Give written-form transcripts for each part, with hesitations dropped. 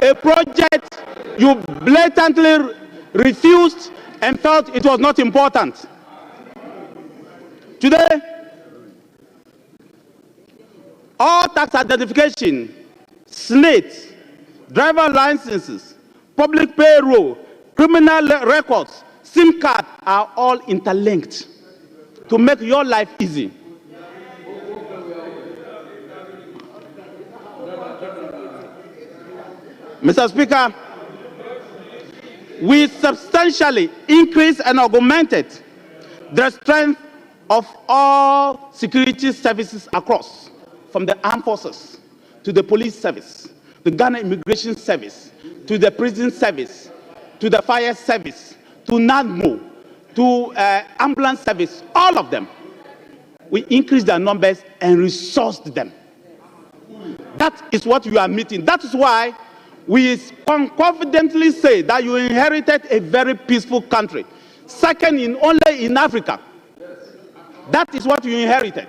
a project you blatantly refused and felt it was not important. Today, all tax identification, SNATE, driver licenses, public payroll, criminal records, SIM card are all interlinked to make your life easy. Mr. Speaker, we substantially increased and augmented the strength of all security services across, from the armed forces to the police service, the Ghana Immigration Service, to the prison service, to the fire service, to NADMO, to ambulance service, all of them. We increased their numbers and resourced them. That is what you are meeting. That is why we confidently say that you inherited a very peaceful country, second in only in Africa. That is what you inherited.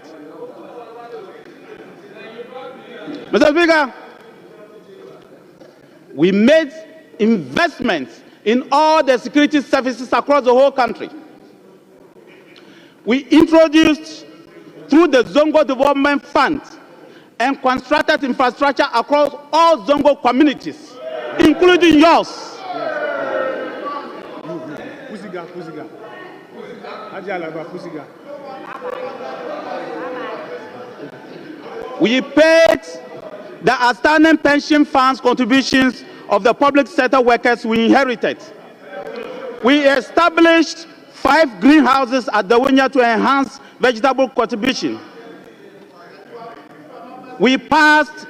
Mr. Speaker, we made investments in all the security services across the whole country. We introduced, through the Zongo Development Fund, and constructed infrastructure across all Zongo communities, including yours. We paid the outstanding pension funds contributions of the public sector workers we inherited. We established 5 greenhouses at the Winya to enhance vegetable cultivation. We passed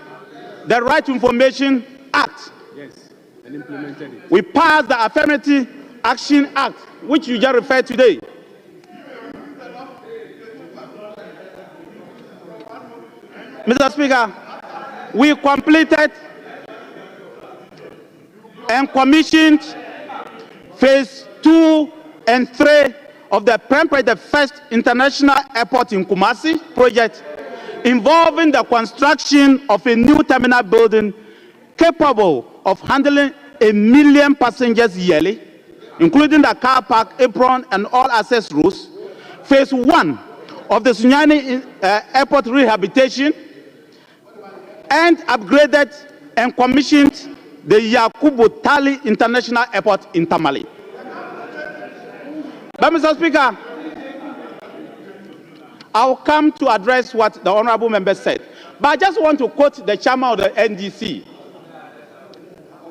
the Right to Information Act. Yes, and implemented it. We passed the Affirmative Action Act, which you just referred today. Mr. Speaker, we completed and commissioned phase 2 and 3 of the Banter, the first international airport in Kumasi project, involving the construction of a new terminal building capable of handling 1 million passengers yearly, including the car park, apron, and all access routes. Phase 1 of the Sunyani airport rehabilitation, and upgraded and commissioned the Yakubu Tali International Airport in Tamale. But Mr. Speaker, I'll come to address what the honorable member said. But I just want to quote the chairman of the NDC.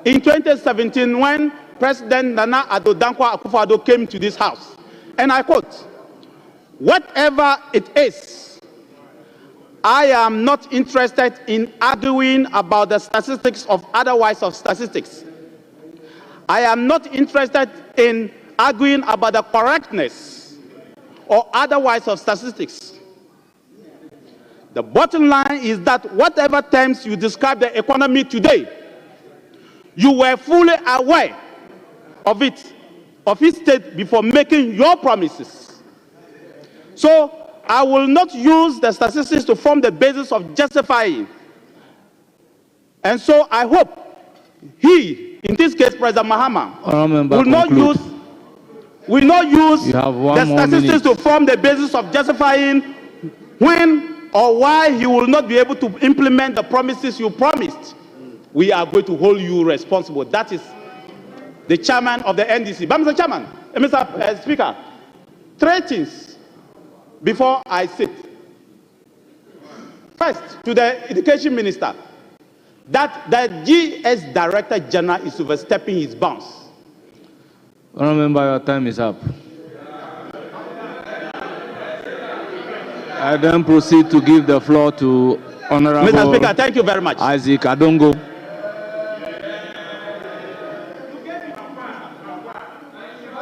In 2017, when President Nana Addo Dankwa Akufo-Addo came to this house, and I quote, "Whatever it is, I am not interested in arguing about the statistics of otherwise of statistics. I am not interested in arguing about the correctness or otherwise of statistics. The bottom line is that whatever terms you describe the economy today, you were fully aware of its state before making your promises. So I will not use the statistics to form the basis of justifying. And so I hope he, in this case President Mahama, will not use the statistics to form the basis of justifying when or why he will not be able to implement the promises you promised. We are going to hold you responsible." That is the chairman of the NDC. But Mr. Chairman, Mr. Speaker, 3 things before I sit. First, to the Education Minister, that the GS Director General is overstepping his bounds. Honourable Member, your time is up. I then proceed to give the floor to Honourable Mr. Speaker, thank you very much. Isaac Adongo.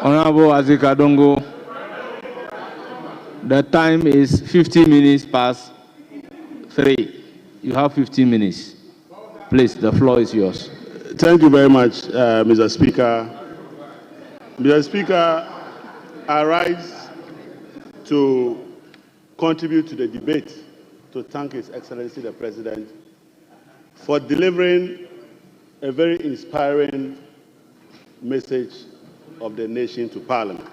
Honourable Isaac Adongo, the time is 15 minutes past 3. You have 15 minutes. Please, the floor is yours. Thank you very much, Mr. Speaker. Mr. Speaker, I rise to contribute to the debate to thank His Excellency the President for delivering a very inspiring message of the nation to Parliament.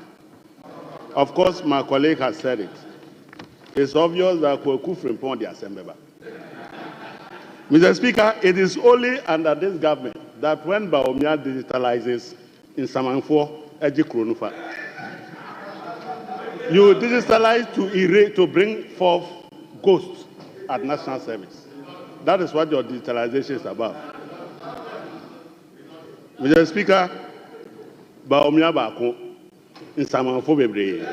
Of course, my colleague has said it. It's obvious that Kweku Frimpong the Assembly. Mr. Speaker, it is only under this government that when Baumia digitalizes in Samanfo, Eji Kronufa, you digitalize to bring forth ghosts at national service. That is what your digitalization is about. Mr. Speaker, Baumia Bako in Samanfo Bebre.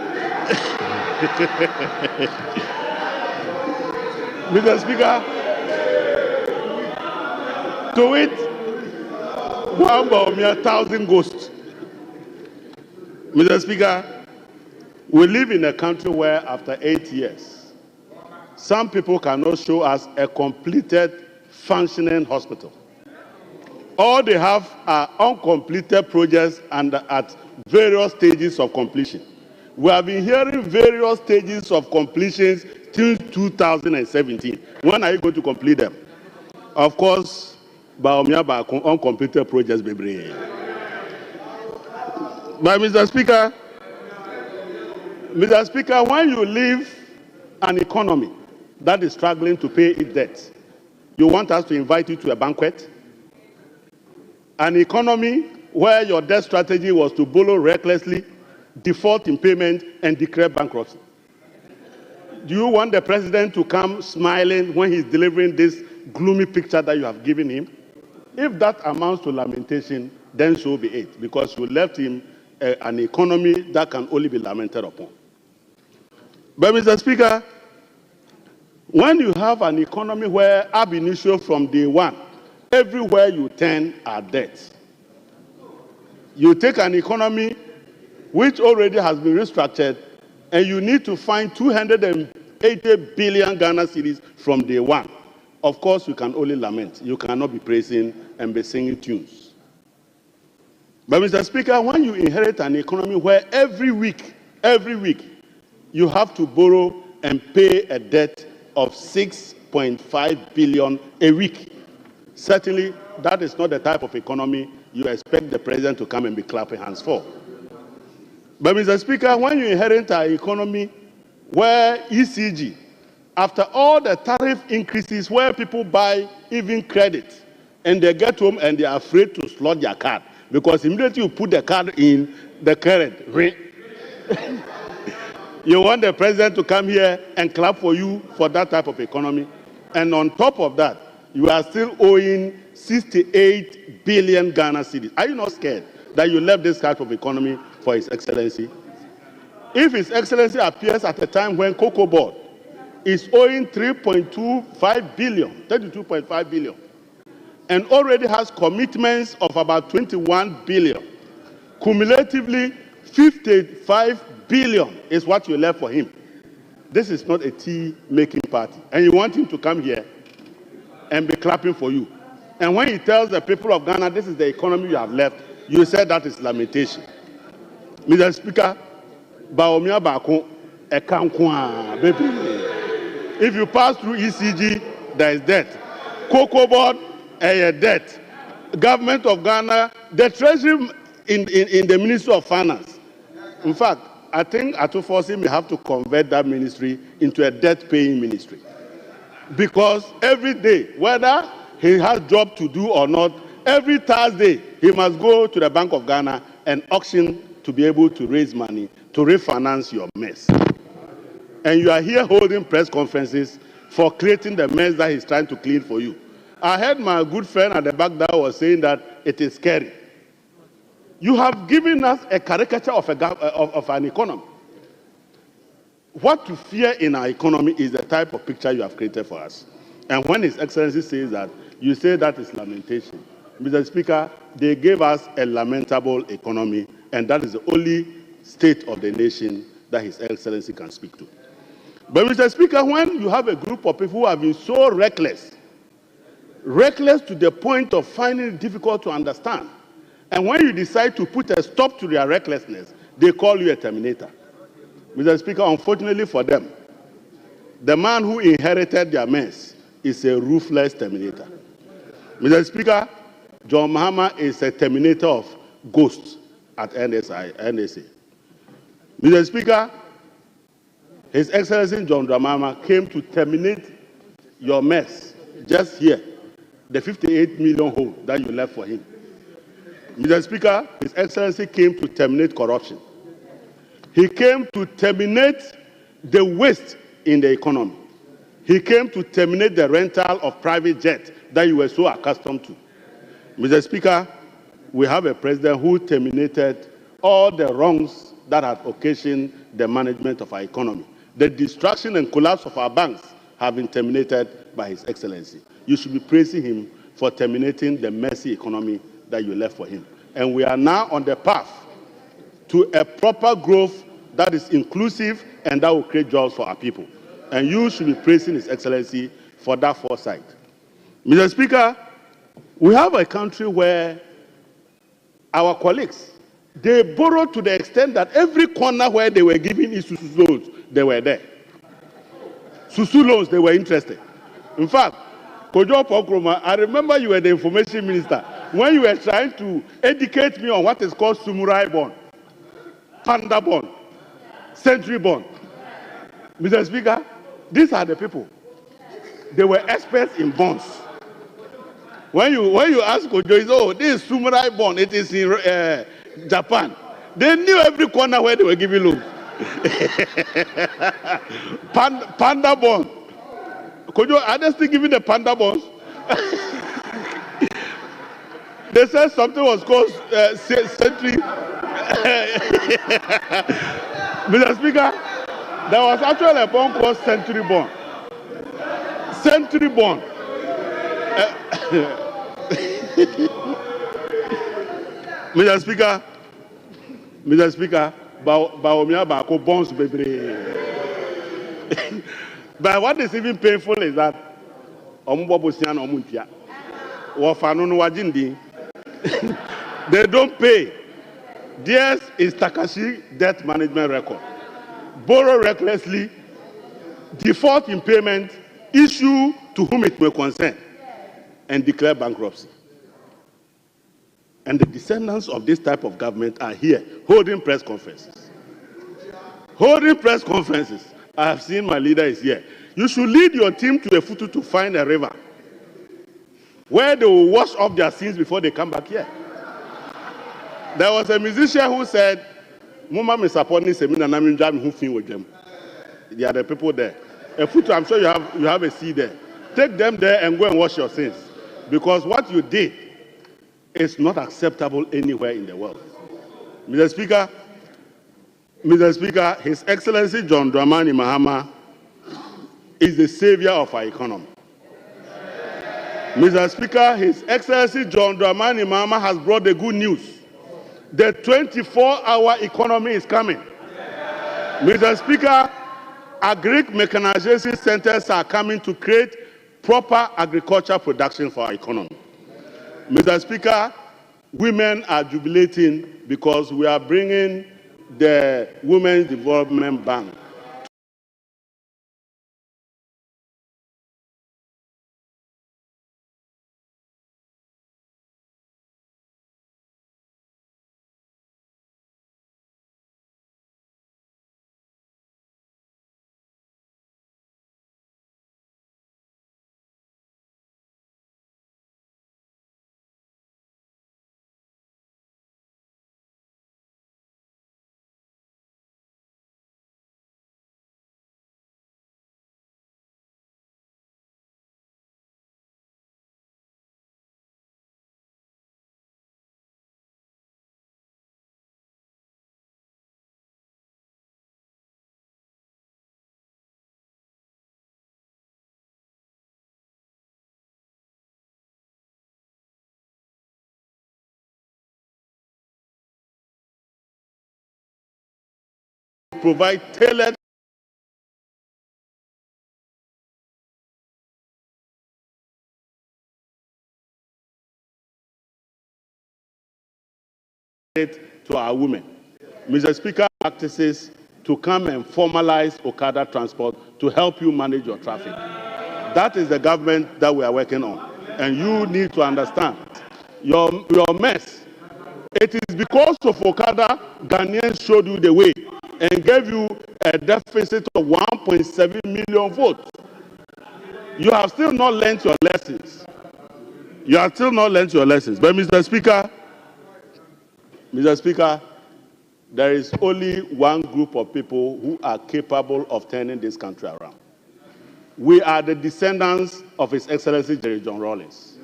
Mr. Speaker, to it, one Baumia 1,000 ghosts. Mr. Speaker, we live in a country where after 8 years, some people cannot show us a completed, functioning hospital. All they have are uncompleted projects and at various stages of completion. We have been hearing various stages of completions till 2017. When are you going to complete them? Of course, Baumia Bako uncompleted projects, baby. But Mr. Speaker, when you leave an economy that is struggling to pay its debt, you want us to invite you to a banquet? An economy where your debt strategy was to borrow recklessly, default in payment, and declare bankruptcy. Do you want the president to come smiling when he's delivering this gloomy picture that you have given him? If that amounts to lamentation, then so be it, because you left him an economy that can only be lamented upon. But Mr. Speaker, when you have an economy where ab initio from day one, everywhere you turn are debts. You take an economy which already has been restructured, and you need to find 280 billion Ghana cedis from day one. Of course, you can only lament. You cannot be praising and be singing tunes. But Mr. Speaker, when you inherit an economy where every week, you have to borrow and pay a debt of 6.5 billion a week, certainly that is not the type of economy you expect the president to come and be clapping hands for. But Mr. Speaker, when you inherit an economy where ECG, after all the tariff increases where people buy even credit, and they get home and they are afraid to slot their card, because immediately you put the card in, the credit, you want the president to come here and clap for you for that type of economy. And on top of that, you are still owing 68 billion Ghana cedis. Are you not scared that you left this type of economy for His Excellency? If His Excellency appears at a time when Cocoa Board is owing 3.25 billion, 32.5 billion, and already has commitments of about 21 billion, cumulatively 55 billion is what you left for him. This is not a tea-making party. And you want him to come here and be clapping for you. And when he tells the people of Ghana, this is the economy you have left, you said that is lamentation. Mr. Speaker, Baumia Bako, Ekankwa, baby. If you pass through ECG, there is debt. Cocoa Board, debt. Government of Ghana, the Treasury in the Ministry of Finance. In fact, I think Atufosi may have to convert that ministry into a debt-paying ministry. Because every day, whether he has job to do or not, every Thursday, he must go to the Bank of Ghana and auction to be able to raise money to refinance your mess. And you are here holding press conferences for creating the mess that he's trying to clean for you. I heard my good friend at the back there was saying that it is scary. You have given us a caricature of an economy. What to fear in our economy is the type of picture you have created for us. And when His Excellency says that, you say that is lamentation. Mr. Speaker, they gave us a lamentable economy, and that is the only state of the nation that His Excellency can speak to. But Mr. Speaker, when you have a group of people who have been so reckless to the point of finding it difficult to understand, and when you decide to put a stop to their recklessness, they call you a terminator. Mr. Speaker, unfortunately for them, the man who inherited their mess is a ruthless terminator. Mr. Speaker, John Mahama is a terminator of ghosts at NSA. Mr. Speaker, His Excellency John Mahama came to terminate your mess just here, the 58 million hole that you left for him. Mr. Speaker, His Excellency came to terminate corruption. He came to terminate the waste in the economy. He came to terminate the rental of private jets that you were so accustomed to. Mr. Speaker, we have a president who terminated all the wrongs that had occasioned the management of our economy. The destruction and collapse of our banks have been terminated by His Excellency. You should be praising him for terminating the messy economy that you left for him. And we are now on the path to a proper growth that is inclusive and that will create jobs for our people. And you should be praising His Excellency for that foresight. Mr. Speaker, we have a country where our colleagues, they borrowed to the extent that every corner where they were giving Susu loans, they were there. Susu loans, they were interested. In fact, Kojo Pokroma, I remember you were the information minister when you were trying to educate me on what is called Samurai bond, Panda bond, Century bond. Mr. Speaker, these are the people. They were experts in bonds. When you ask Kojo, oh, this is Samurai bond, it is in Japan. They knew every corner where they were giving loans. Panda bond. Kojo, are they still giving the panda bonds? They said something was called Century. Mr. Speaker, there was actually a bond called Century bond. Century bond. Mr. Speaker, Baomia Bako bonds baby. But what is even painful is that they don't pay. Theirs is Takashi debt management record. Borrow recklessly, default in payment, issue to whom it may concern, and declare bankruptcy. And the descendants of this type of government are here holding press conferences. Holding press conferences. I have seen my leader is here. You should lead your team to a Futu to find a river where they will wash off their sins before they come back here. There was a musician who said, Muma Misaponi Semina Naminjam who fin with them. There are the people there. A Futu, I'm sure you have a seat there. Take them there and go and wash your sins. Because what you did is not acceptable anywhere in the world. Mr. Speaker, His Excellency John Dramani Mahama is the savior of our economy. Mr. Speaker, His Excellency John Dramani Mahama has brought the good news. The 24-hour economy is coming. Mr. Speaker, agric mechanization centers are coming to create proper agriculture production for our economy. Mr. Speaker, women are jubilating because we are bringing the Women's Development Bank to provide tailored to our women. Mr. Speaker, practices to come and formalize Okada transport to help you manage your traffic. That is the government that we are working on. And you need to understand your mess. It is because of Okada Ghanaians showed you the way and gave you a deficit of 1.7 million votes. You have still not learned your lessons. You have still not learned your lessons. But Mr. Speaker, there is only one group of people who are capable of turning this country around. We are the descendants of His Excellency Jerry John Rawlings.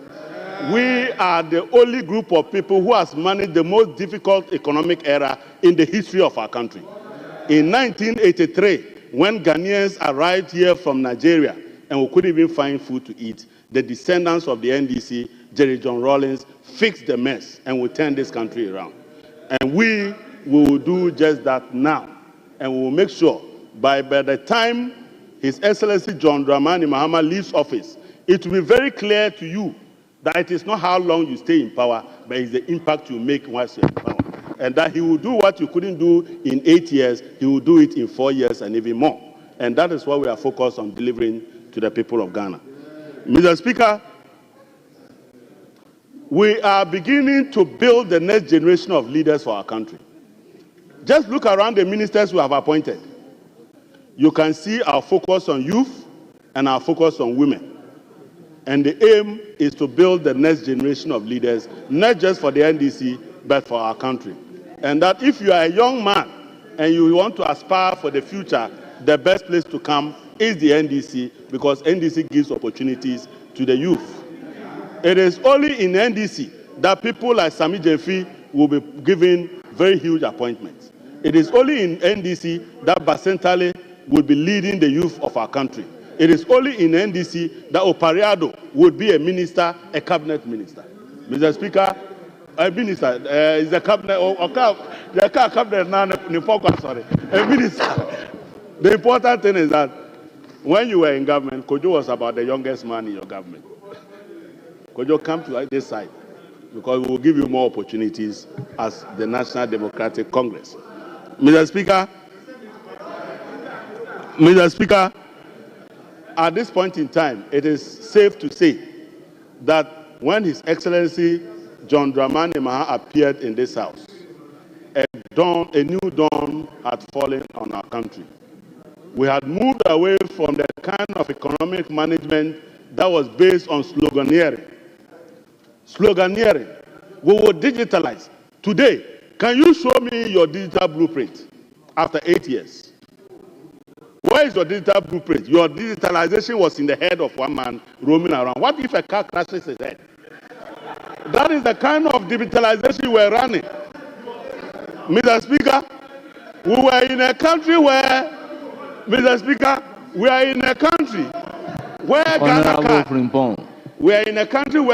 We are the only group of people who has managed the most difficult economic era in the history of our country. In 1983, when Ghanaians arrived here from Nigeria and we couldn't even find food to eat, the descendants of the NDC, Jerry John Rawlings, fixed the mess and we turned this country around. And we will do just that now. And we will make sure by the time His Excellency John Dramani Mahama leaves office, it will be very clear to you that it is not how long you stay in power, but it's the impact you make once you're in power. And that he will do what you couldn't do in 8 years, he will do it in 4 years and even more. And that is what we are focused on delivering to the people of Ghana. Mr. Speaker, we are beginning to build the next generation of leaders for our country. Just look around the ministers we have appointed. You can see our focus on youth and our focus on women. And the aim is to build the next generation of leaders, not just for the NDC, but for our country. And that if you are a young man and you want to aspire for the future, the best place to come is the NDC, because NDC gives opportunities to the youth. It is only in NDC that people like Sami Jemfi will be given very huge appointments. It is only in NDC that Basentale will be leading the youth of our country. It is only in NDC that Opariado would be a minister, a cabinet minister. Mr. Speaker, a minister is a cabinet, sorry, a minister. The important thing is that when you were in government, Kojo was about the youngest man in your government. Kojo, come to this side, because we will give you more opportunities as the National Democratic Congress. Mr. Speaker, at this point in time, it is safe to say that when His Excellency John Dramani Mahama appeared in this house, a new dawn had fallen on our country. We had moved away from the kind of economic management that was based on sloganeering. We will digitalize. Today, can you show me your digital blueprint after 8 years? Where is your digital blueprint? Your digitalization was in the head of one man roaming around. What if a car crashes his head? That is the kind of digitalization we were running. Mr. Speaker, we were in a country where,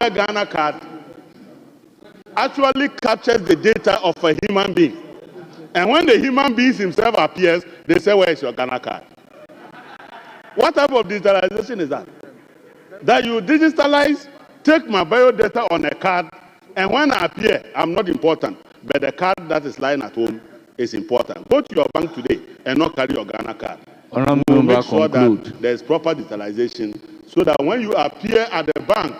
Ghana card actually captures the data of a human being. And when the human being himself appears, they say, where is your Ghana card? What type of digitalization is that? That you digitalize, take my biodata on a card, and when I appear, I'm not important, but the card that is lying at home is important. Go to your bank today and not carry your Ghana card. We'll make sure that there is proper digitalization, so that when you appear at the bank,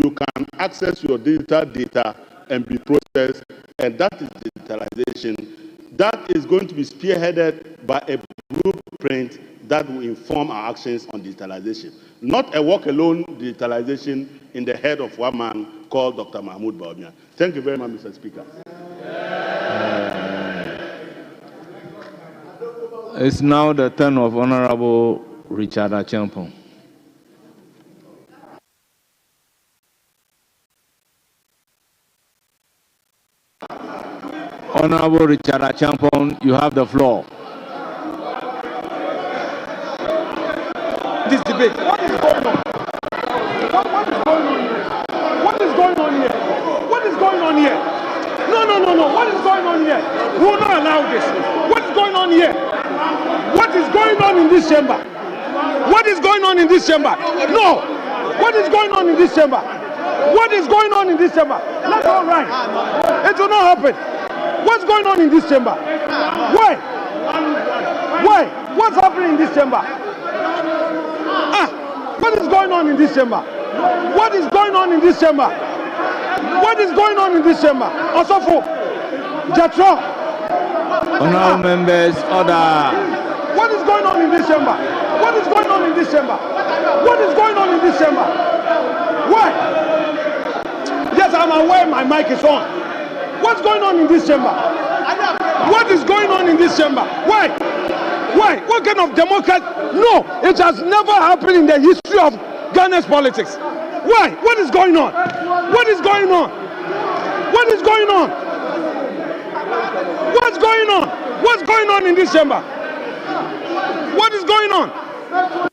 you can access your digital data and be processed, and that is digitalization. That is going to be spearheaded by a blueprint that will inform our actions on digitalization. Not a walk-alone digitalization in the head of one man called Dr. Mahmoud Bawumia. Thank you very much, Mr. Speaker. It's now the turn of Honorable Richard Acheampong. Honorable Richard Acheampong, you have the floor. This debate. What is going on? What is going on here? What is going on here? No. What is going on here? We will not allow this. What is going on here? What is going on in this chamber? What is going on in this chamber? No. What is going on in this chamber? What is going on in this chamber? That's all right. It will not happen. What's going on in this chamber? Why? What's happening in this chamber? What is going on in this chamber? What is going on in this chamber? What is going on in this chamber? Osofo, Jatro. Honorable members, order. What is going on in this chamber? What is going on in this chamber? What is going on in this chamber? Why? Yes, I'm aware my mic is on. What's going on in this chamber? What is going on in this chamber? Why? Why? What kind of democracy? No, it has never happened in the history of Ghana's politics. Why? What is going on? What is going on? What is going on? What's going on? What's going on in this chamber? What is going on?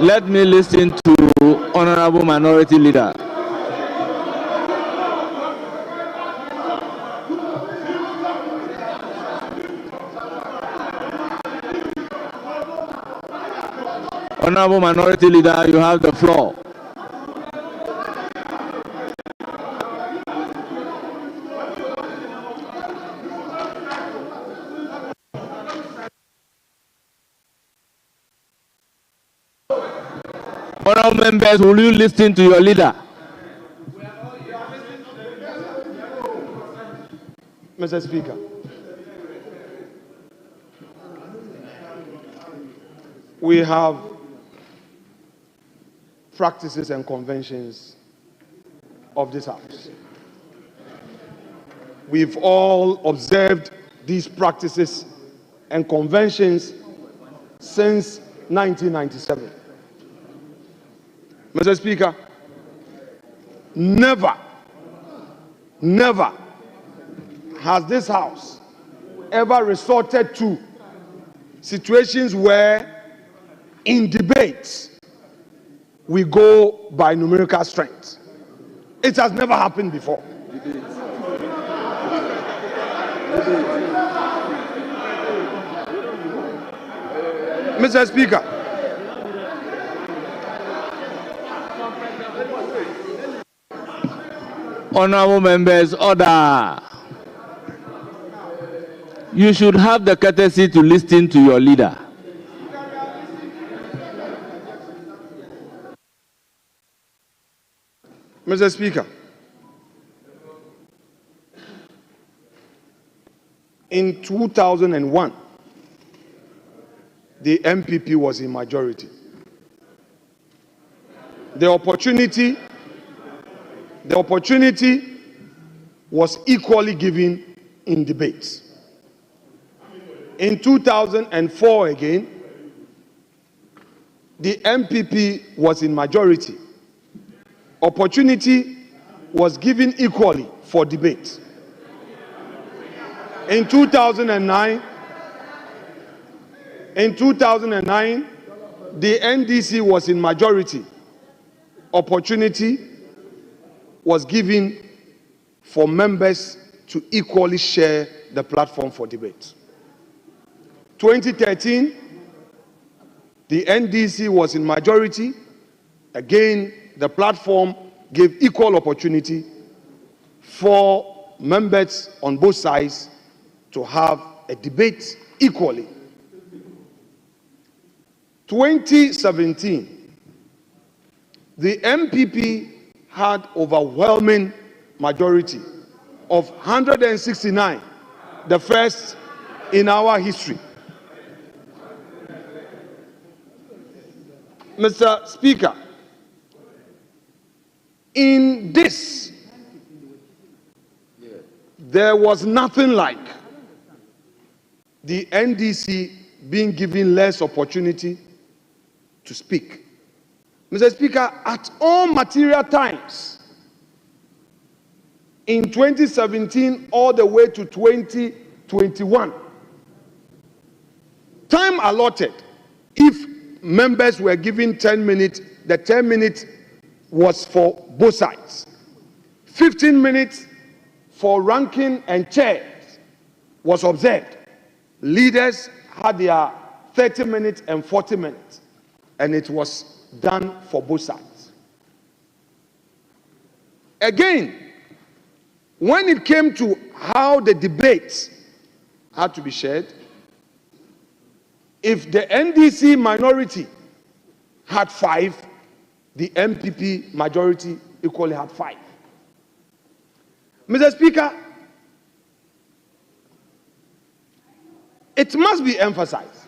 Let me listen to Honorable Minority Leader. Honorable Minority Leader, you have the floor. Honorable members, will you listen to your leader? Mr. Speaker, we have practices and conventions of this House. We've all observed these practices and conventions since 1997. Mr. Speaker, never has this House ever resorted to situations where in debates we go by numerical strength. It has never happened before. Mr. Speaker, Honorable members, order. You should have the courtesy to listen to your leader. Mr. Speaker, in 2001, the MPP was in majority. The opportunity was equally given in debates. In 2004 again, the MPP was in majority. Opportunity was given equally for debate. In 2009, the NDC was in majority. Opportunity was given for members to equally share the platform for debate. 2013, the NDC was in majority. Again, the platform gave equal opportunity for members on both sides to have a debate equally. 2017, the MPP had overwhelming majority of 169, the first in our history. Mr. Speaker, in this, there was nothing like the NDC being given less opportunity to speak. Mr. Speaker, at all material times, in 2017 all the way to 2020, 21. Time allotted, if members were given 10 minutes, the 10 minutes was for both sides. 15 minutes for ranking and chairs was observed. Leaders had their 30 minutes and 40 minutes, and it was done for both sides. Again, when it came to how the debates had to be shared, if the NDC minority had 5, the MPP majority equally had 5. Mr. Speaker, it must be emphasized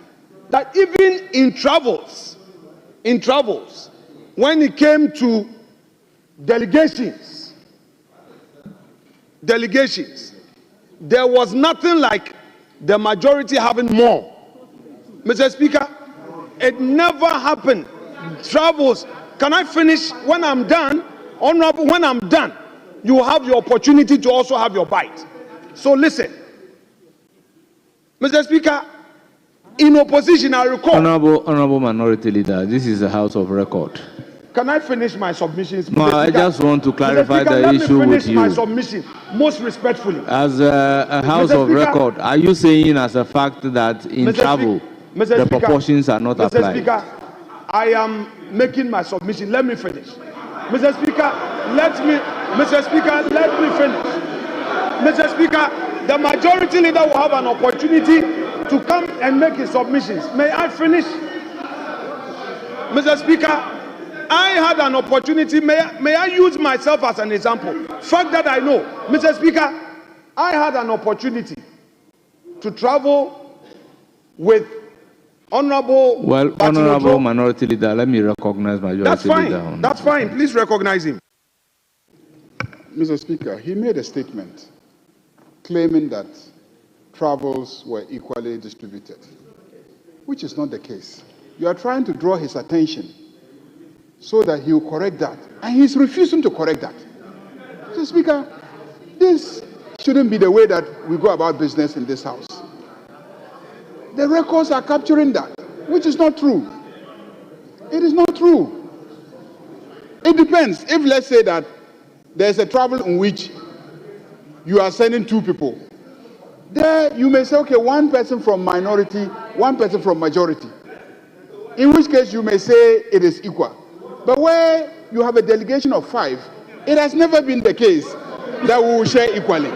that even in travels, when it came to delegations, there was nothing like the majority having more. Mr. Speaker, it never happened. Travels, can I finish? When I'm done, Honorable, when I'm done, you have the opportunity to also have your bite. So listen. Mr. Speaker, in opposition, I recall... Honorable Minority Leader, this is a house of record. Can I finish my submissions? No, I just want to clarify the issue with you. Let me finish my submission, most respectfully. As a house of record, are you saying as a fact that in travel, the proportions are not applied? Mr. Speaker, I am making my submission. Let me finish. Mr. Speaker, let me finish. Mr. Speaker, the majority leader will have an opportunity to come and make his submissions. May I finish? Mr. Speaker, I had an opportunity. May I use myself as an example? Fact that I know. Mr. Speaker, I had an opportunity to travel with Honorable... Well, Honorable Minority Leader, let me recognize Majority Leader. That's fine. Please recognize him. Mr. Speaker, he made a statement claiming that travels were equally distributed, which is not the case. You are trying to draw his attention so that he will correct that, and he's refusing to correct that. Mr. Speaker, this shouldn't be the way that we go about business in this House. The records are capturing that, which is not true. It is not true. It depends. If, let's say that there's a travel in which you are sending 2 people, there you may say, okay, 1 person from minority, 1 person from majority, in which case you may say it is equal. But where you have a delegation of 5, it has never been the case that we will share equally.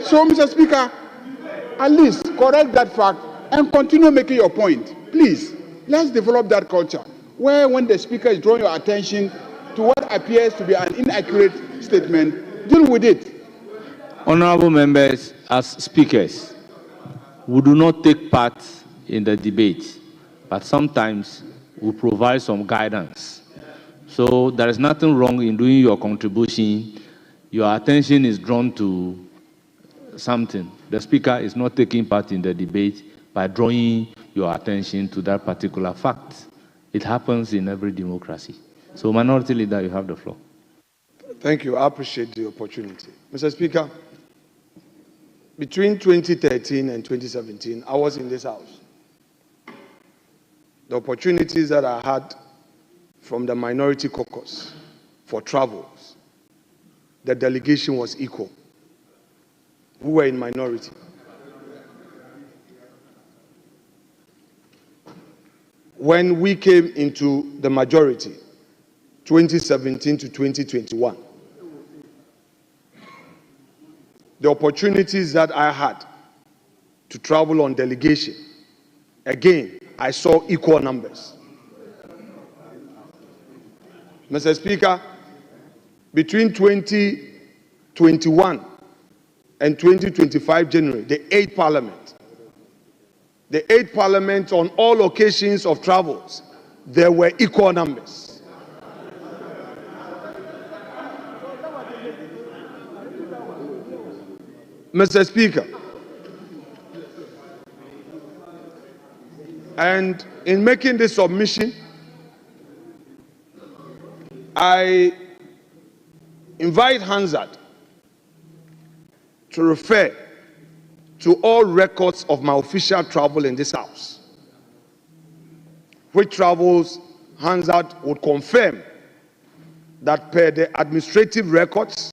So, Mr. Speaker, at least correct that fact and continue making your point. Please, let's develop that culture where when the speaker is drawing your attention to what appears to be an inaccurate statement, deal with it. Honorable members, as speakers, we do not take part in the debate, but sometimes we provide some guidance. So there is nothing wrong in doing your contribution. Your attention is drawn to something. The speaker is not taking part in the debate by drawing your attention to that particular fact. It happens in every democracy. So, Minority Leader, you have the floor. Thank you. I appreciate the opportunity. Mr. Speaker, between 2013 and 2017, I was in this House. The opportunities that I had from the Minority Caucus for travels, the delegation was equal. We were in minority. When we came into the majority, 2017 to 2021, the opportunities that I had to travel on delegation, again, I saw equal numbers. Mr. Speaker, between 2021 and 2025 January, the 8th Parliament on all occasions of travels, there were equal numbers. Mr. Speaker, and in making this submission, I invite Hansard to refer to all records of my official travel in this house, which travels Hansard would confirm that per the administrative records,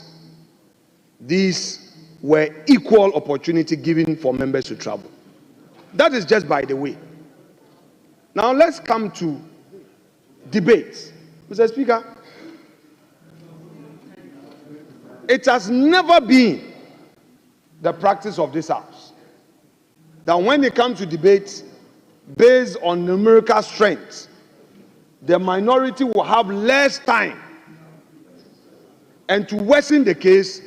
these were equal opportunity given for members to travel. That is just by the way. Now let's come to debates. Mr. Speaker, it has never been the practice of this house that when it comes to debates based on numerical strength, the minority will have less time, and to worsen the case,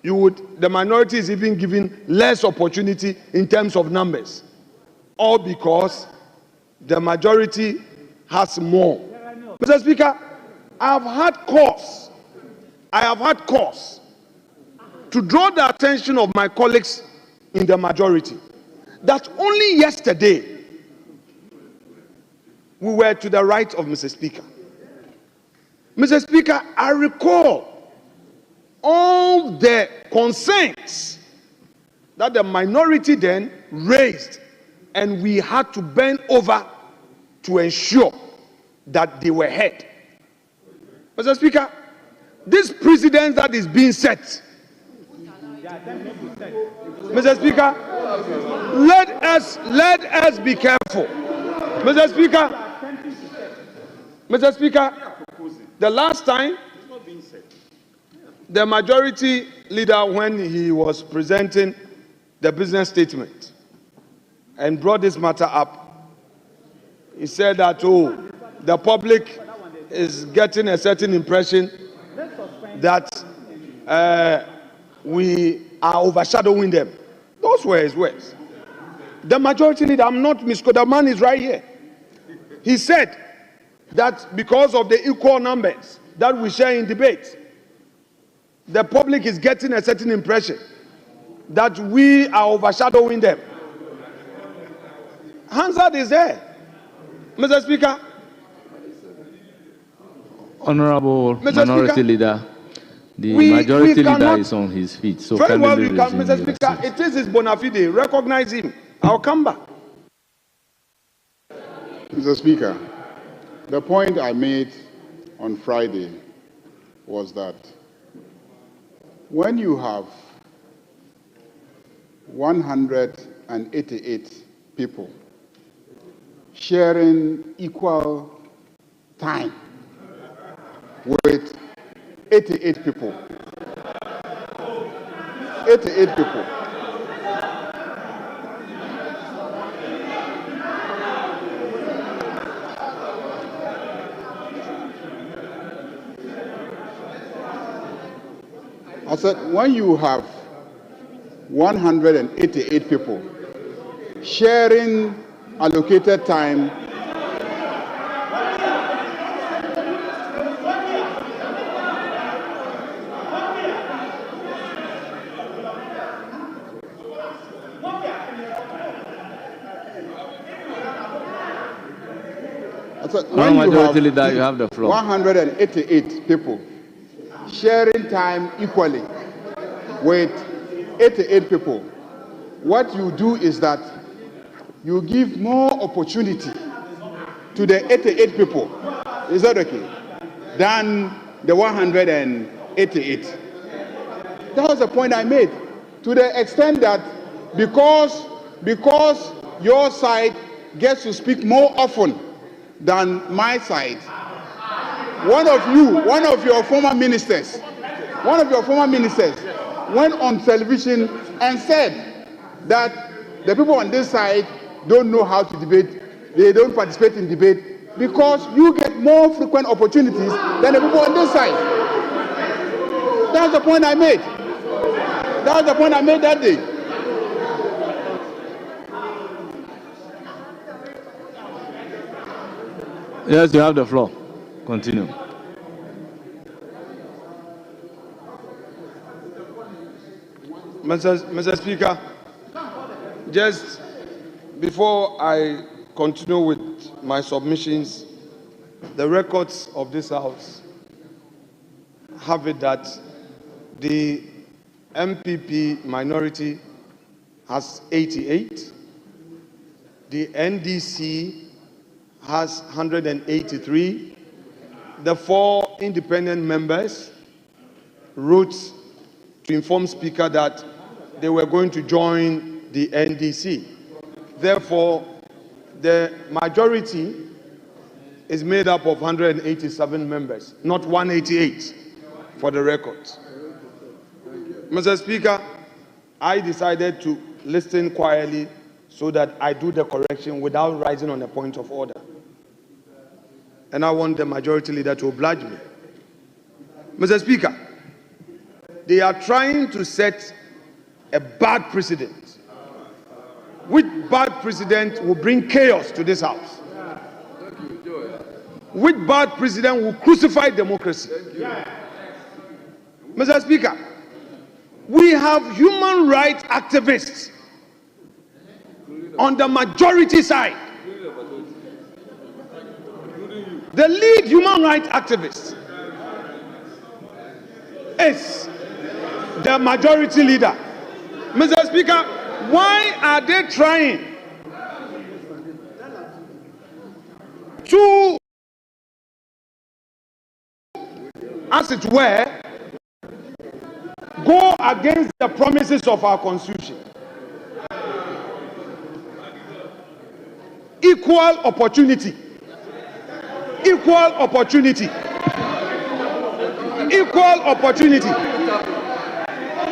the minority is even given less opportunity in terms of numbers, all because the majority has more. Mr. Speaker, I have had cause to draw the attention of my colleagues in the majority that only yesterday we were to the right of Mr. Speaker. Mr. Speaker, I recall all the concerns that the minority then raised, and we had to bend over to ensure that they were heard. Mr. Speaker, this precedent that is being set, Mr. Speaker, let us be careful. Mr. Speaker, the last time the majority leader, when he was presenting the business statement and brought this matter up, he said that, the public is getting a certain impression that we are overshadowing them. Those were his words. The majority leader, I'm not misquoting, the man is right here. He said that because of the equal numbers that we share in debates, the public is getting a certain impression that we are overshadowing them. Hansard is there. Mr. Speaker. Honorable Mr. Minority Speaker, Leader, the Majority Leader is on his feet. So very well, you can, Mr. Speaker, it is his bona fide. Recognize him. I'll come back. Mr. Speaker, the point I made on Friday was that when you have 188 people sharing equal time with 88 people, 88 people, I said, when you have 188 people sharing allocated time when you have the floor. 188 people sharing time equally with 88 people, what you do is that you give more opportunity to the 88 people, is that okay, than the 188. That was the point I made, to the extent that because your side gets to speak more often than my side, one of your former ministers went on television and said that the people on this side don't know how to debate, they don't participate in debate because you get more frequent opportunities than the people on this side. That's the point I made. That was the point I made that day. Yes, you have the floor. Continue. Mr. Speaker, just before I continue with my submissions, the records of this House have it that the MPP Minority has 88. The NDC has 183. The 4 independent members wrote to inform Speaker that they were going to join the NDC. Therefore, the majority is made up of 187 members, not 188, for the record. Mr. Speaker, I decided to listen quietly so that I do the correction without rising on a point of order. And I want the majority leader to oblige me. Mr. Speaker, they are trying to set a bad precedent, which bad precedent will bring chaos to this house, which bad precedent will crucify democracy. Mr. Speaker, we have human rights activists on the majority side. The lead human rights activist is the majority leader. Mr. Speaker, why are they trying to, as it were, go against the promises of our Constitution? Equal opportunity. Equal opportunity. Equal opportunity.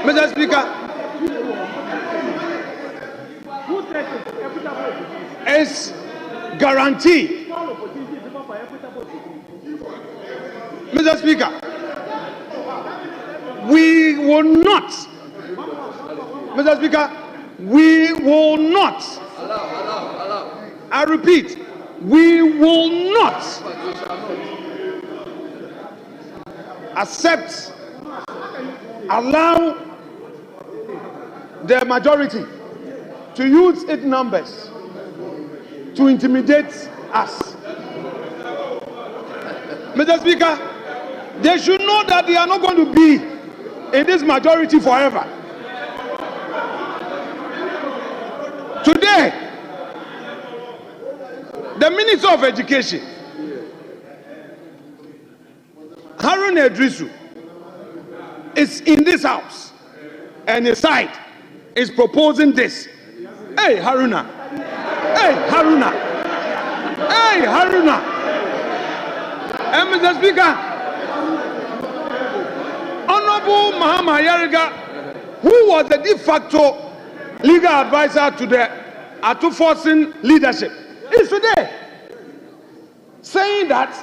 Mr. Speaker, is guaranteed. Mr. Speaker, we will not. Mr. Speaker, we will not. I repeat, we will not accept, allow the majority to use its numbers to intimidate us. Mr. Speaker, they should know that they are not going to be in this majority forever. Today, the Minister of Education, Haruna Idrisu, is in this house, and his side is proposing this. Hey, Haruna. Hey, Haruna. Hey, Haruna. And Mr. Speaker, Honorable Mahama Yariga, who was the de facto legal advisor to the Atufosin leadership, is today saying that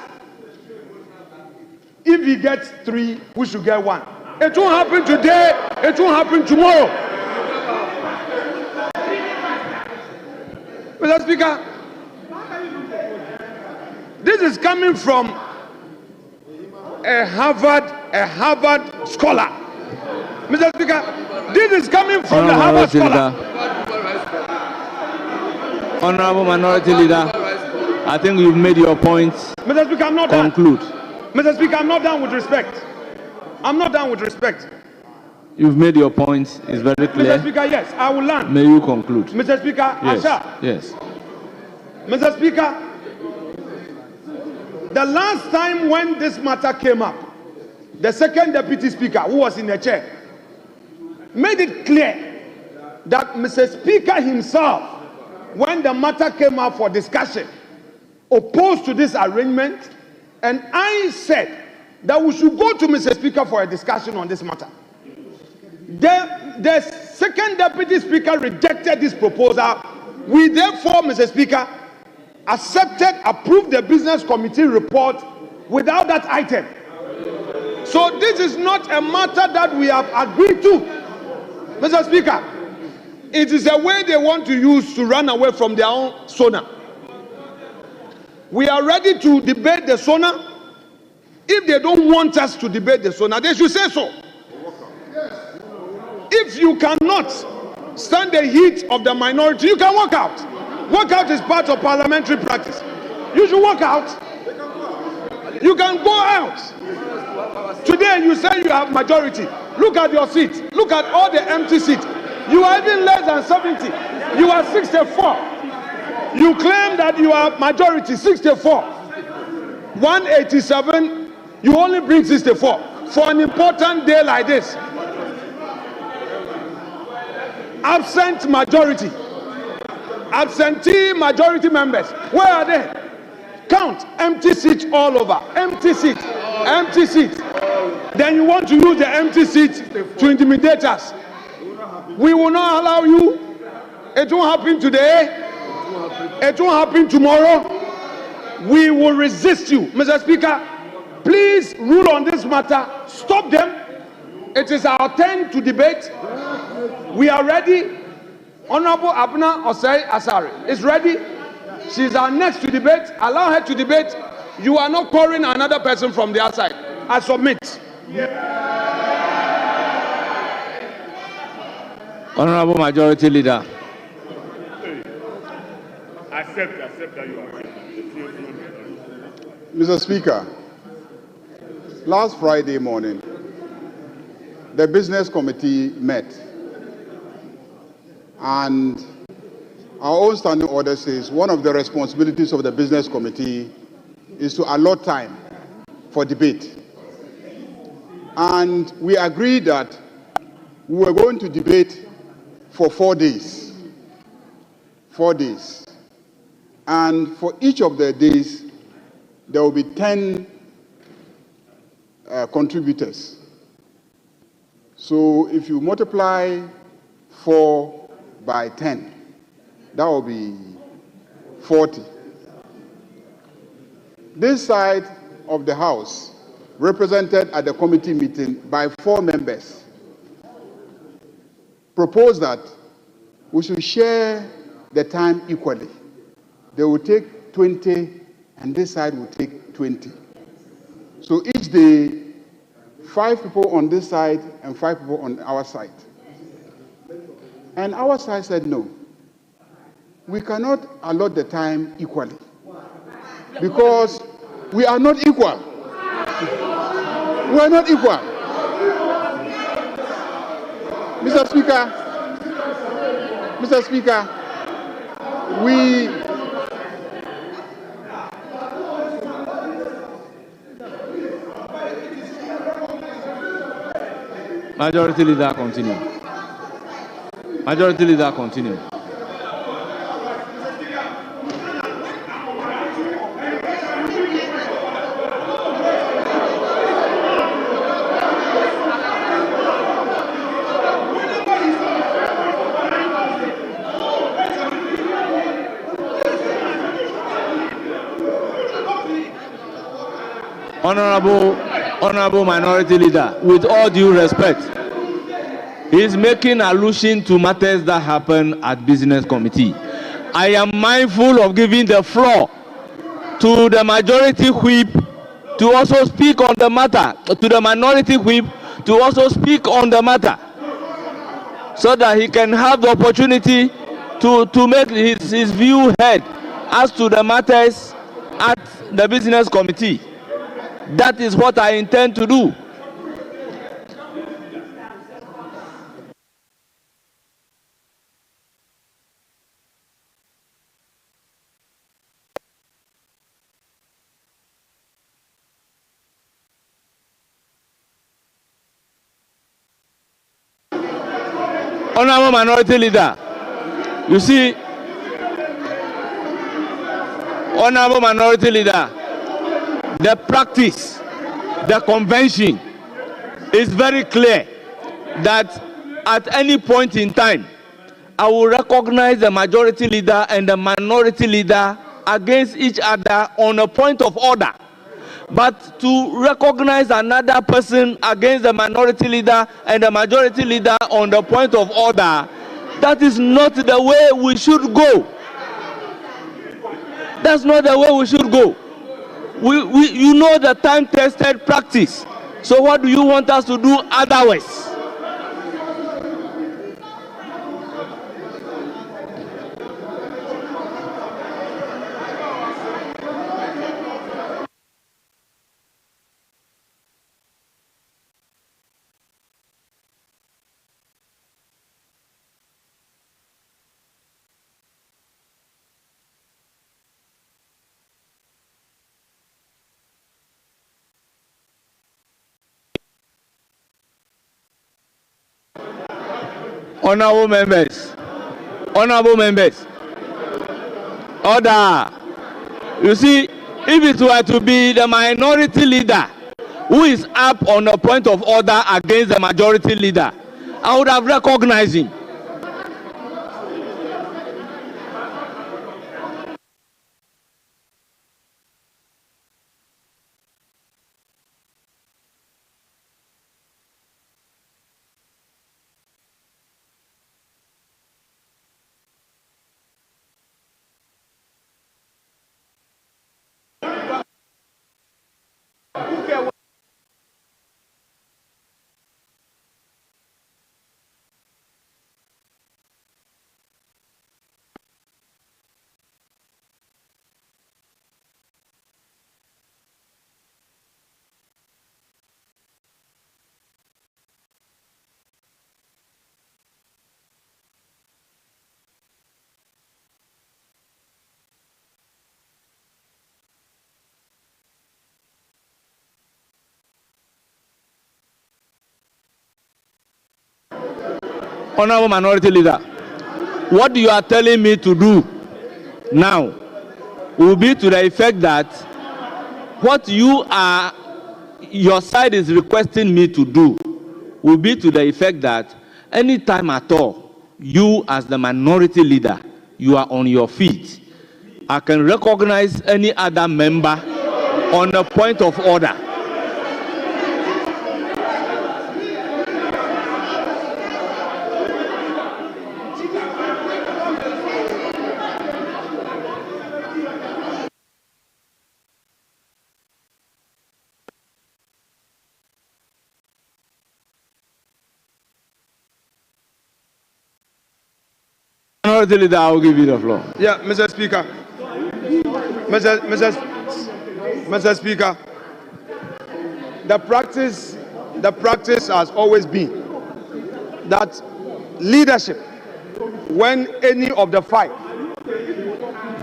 if he gets 3, we should get 1. It won't happen today, it won't happen tomorrow. Mr. Speaker, this is coming from a Harvard scholar. Mr. Speaker, this is coming from the Harvard scholar. Honorable Minority Leader, I think you've made your point. Mr. Speaker, I'm not conclude. Done. Mr. Speaker, I'm not done with respect. I'm not done with respect. You've made your point. It's very clear. Mr. Speaker, yes, I will land. May you conclude. Mr. Speaker, yes. Asha. Yes. Mr. Speaker, the last time when this matter came up, the second deputy speaker, who was in the chair, made it clear that Mr. Speaker himself, when the matter came up for discussion, opposed to this arrangement, and I said that we should go to Mr. Speaker for a discussion on this matter. The second deputy speaker rejected this proposal. We therefore, Mr. Speaker, approved the business committee report without that item. So this is not a matter that we have agreed to. Mr. Speaker, it is a way they want to use to run away from their own SONA. We are ready to debate the SONA. If they don't want us to debate the SONA, they should say so. If you cannot stand the heat of the minority, you can walk out. Walk out is part of parliamentary practice. You should walk out. You can go out. Today you say you have majority. Look at your seat. Look at all the empty seats. You are even less than 70. You are 64. You claim that you are majority, 64. 187, you only bring 64 for an important day like this. Absent majority. Absentee majority members. Where are they? Count. Empty seats all over. Empty seats. Empty seats. Then you want to use the empty seats to intimidate us. We will not allow you. It won't happen today. It won't happen tomorrow. We will resist you. Mr. Speaker, please rule on this matter. Stop them. It is our turn to debate. We are ready. Honorable Abna Osei Asari is ready. She is our next to debate. Allow her to debate. You are not calling another person from the outside. I submit. Honorable Majority Leader. Accept that you are. Mr. Speaker, last Friday morning, the Business Committee met, and our own standing order says one of the responsibilities of the Business Committee is to allot time for debate. And we agreed that we were going to debate for 4 days. 4 days. And for each of the days, there will be 10 contributors. So if you multiply 4 by 10, that will be 40. This side of the House, represented at the committee meeting by 4 members, proposed that we should share the time equally. They will take 20, and this side will take 20. So each day, 5 people on this side and 5 people on our side. And our side said no. We cannot allot the time equally because we are not equal. We are not equal. Mr. Speaker, Majority Leader, continue. Majority Leader, continue. Honorable Minority Leader, with all due respect, he is making allusion to matters that happen at Business Committee. I am mindful of giving the floor to the Majority Whip to also speak on the matter, to the Minority Whip to also speak on the matter, so that he can have the opportunity to make his view heard as to the matters at the Business Committee. That is what I intend to do. Honorable Minority Leader, you see, Honorable Minority Leader, the practice, the convention is very clear that at any point in time, I will recognize the Majority Leader and the Minority Leader against each other on a point of order. But to recognize another person against the Minority Leader and the Majority Leader on the point of order, that is not the way we should go. That's not the way we should go. You know the time-tested practice. So what do you want us to do otherwise? Honorable members, honorable members, order. You see, if it were to be the minority leader who is up on a point of order against the majority leader, I would have recognized him. Honorable Minority Leader, what you are telling me to do now will be to the effect that what your side is requesting me to do will be to the effect that any time at all, you as the minority leader, you are on your feet, I can recognize any other member on a point of order. Minority Leader, I will give you the floor. Yeah, Mr. Speaker. Mr. Speaker, the practice has always been that leadership, when any of the five,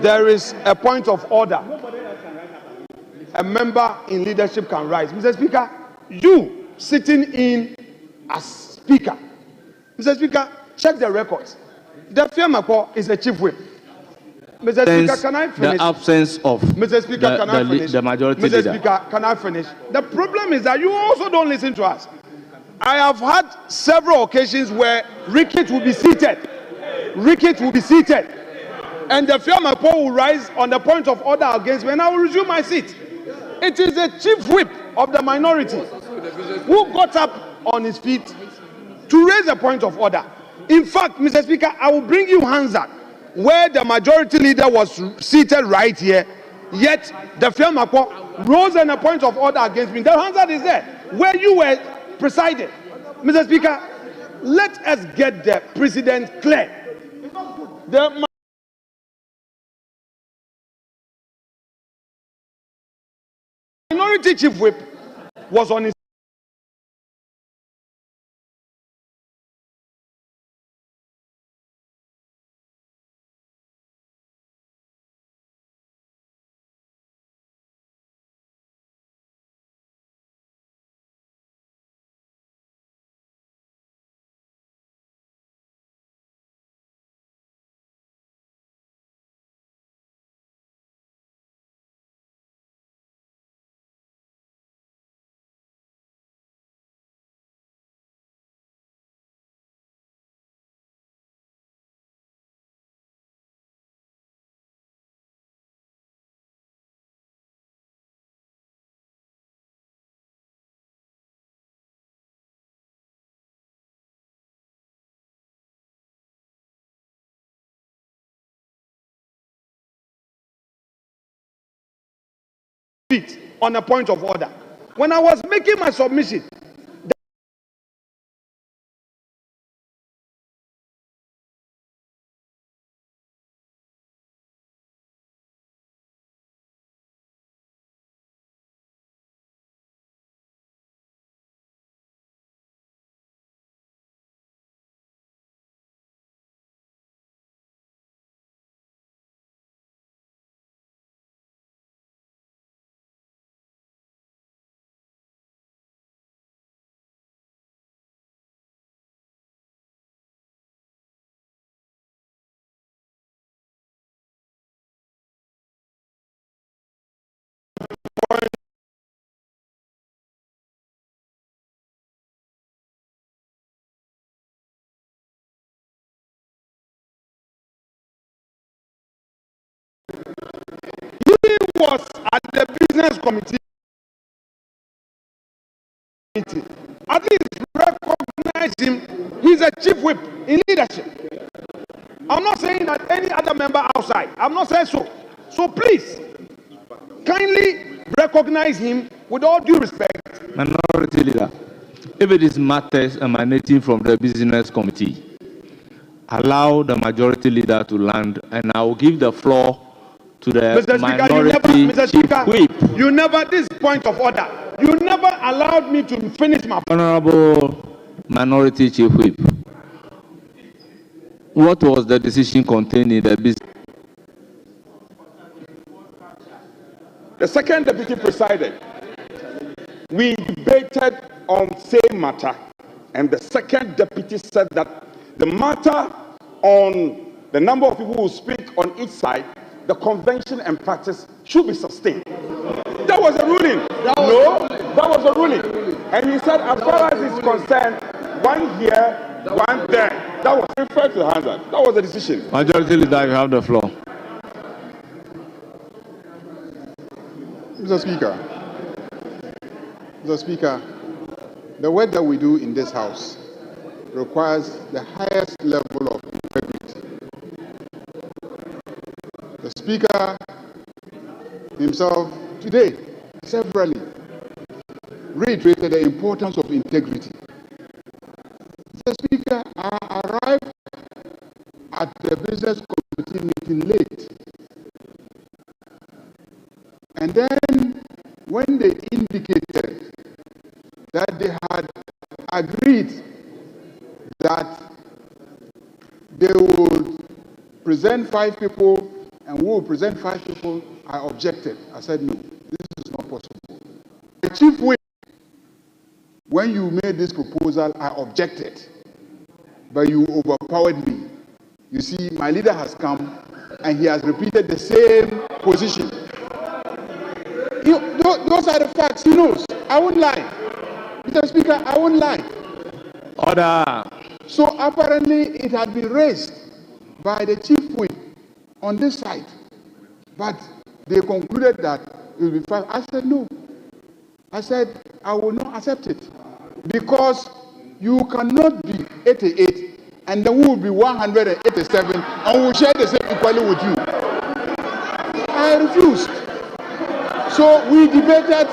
there is a point of order, a member in leadership can rise. Mr. Speaker, you sitting in as Speaker, Mr. Speaker, check the records. The Fiamako is a chief whip. Mr. Speaker, can I finish? The absence of Mr. Speaker, can I finish? The majority Mr. leader. Speaker, can I finish? The problem is that you also don't listen to us. I have had several occasions where Rickett will be seated. Rickett will be seated. And the Fiamako will rise on the point of order against me, and I will resume my seat. It is the chief whip of the minority who got up on his feet to raise a point of order. In fact, Mr. Speaker, I will bring you Hansa, where the majority leader was seated right here, yet the Fiamako rose on a point of order against me. The Hansa is there, where you were presiding. Mr. Speaker, let us get the precedent clear. The minority chief whip was on his feet on a point of order. When I was making my submission, was at the business committee meeting, at least recognize him. He's a chief whip in leadership. I'm not saying that any other member outside. I'm not saying so. So please, kindly recognize him with all due respect. Minority Leader, if it is matters emanating from the business committee, allow the Majority Leader to land, and I will give the floor to the Mr. Minority Chief Whip. You never, this point of order, you never allowed me to finish my... Honorable Minority Chief Whip, what was the decision contained in the business? The second deputy presided. We debated on same matter, and the second deputy said that the matter on the number of people who speak on each side, the convention and practice should be sustained. That was a ruling. That was a ruling. And he said, as far as it's concerned, one here, one there. That was referred to the hazard. That was the decision. Majority Leader, you have the floor. Mr. Speaker, the work that we do in this House requires the highest level of integrity. The Speaker himself today severally reiterated the importance of integrity. Mr. Speaker, I arrived at the business committee meeting late. And then when they indicated that they had agreed that they would present 5 people and we will present 5 people, I objected. I said, no, this is not possible. The chief whip, when you made this proposal, I objected, but you overpowered me. You see, my leader has come and he has repeated the same position. Those are the facts. He knows. I won't lie. Mr. Speaker, I won't lie. Order. So apparently it had been raised by the chief whip on this side, but they concluded that it will be 5. I said no. I said I will not accept it because you cannot be 88 and then we will be 187 and we will share the same equally with you. I refused. So we debated